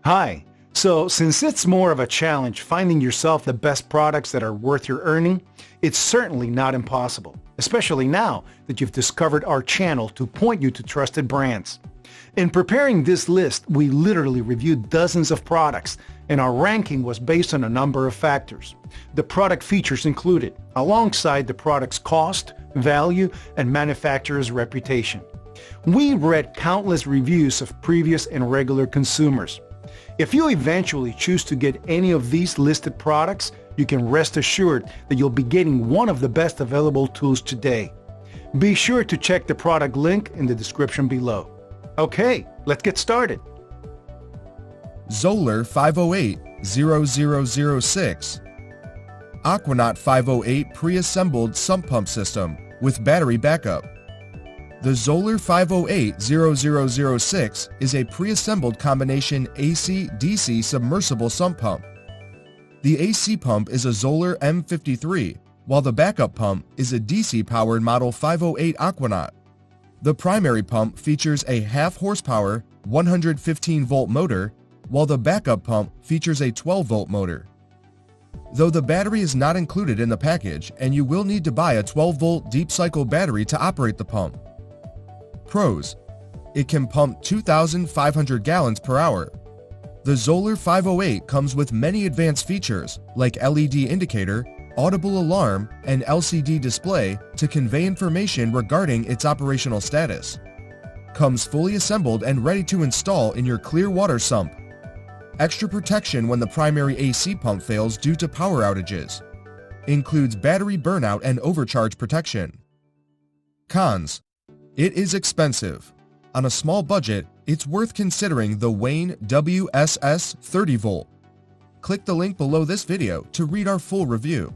Hi. So since it's more of a challenge finding yourself the best products that are worth your earning, it's certainly not impossible, especially now that you've discovered our channel to point you to trusted brands. In preparing this list, we literally reviewed dozens of products, and our ranking was based on a number of factors. The product features included, alongside the product's cost, value, and manufacturer's reputation. We read countless reviews of previous and regular consumers. If you eventually choose to get any of these listed products, you can rest assured that you'll be getting one of the best available tools today. Be sure to check the product link in the description below. Okay, let's get started. Zoeller 508-0006 Aquanot 508 Preassembled Sump Pump System with Battery Backup. The Zoeller 508-0006 is a pre-assembled combination AC-DC submersible sump pump. The AC pump is a Zoeller M53, while the backup pump is a DC-powered Model 508 Aquanot. The primary pump features a half-horsepower, 115-volt motor, while the backup pump features a 12-volt motor. Though the battery is not included in the package, and you will need to buy a 12-volt deep-cycle battery to operate the pump. Pros: it can pump 2,500 gallons per hour. The Zoeller 508 comes with many advanced features like LED indicator, audible alarm, and LCD display to convey information regarding its operational status. Comes fully assembled and ready to install in your clear water sump. Extra protection when the primary AC pump fails due to power outages. Includes battery burnout and overcharge protection. Cons: it is expensive. On a small budget, it's worth considering the Wayne WSS 30 volt. Click the link below this video to read our full review.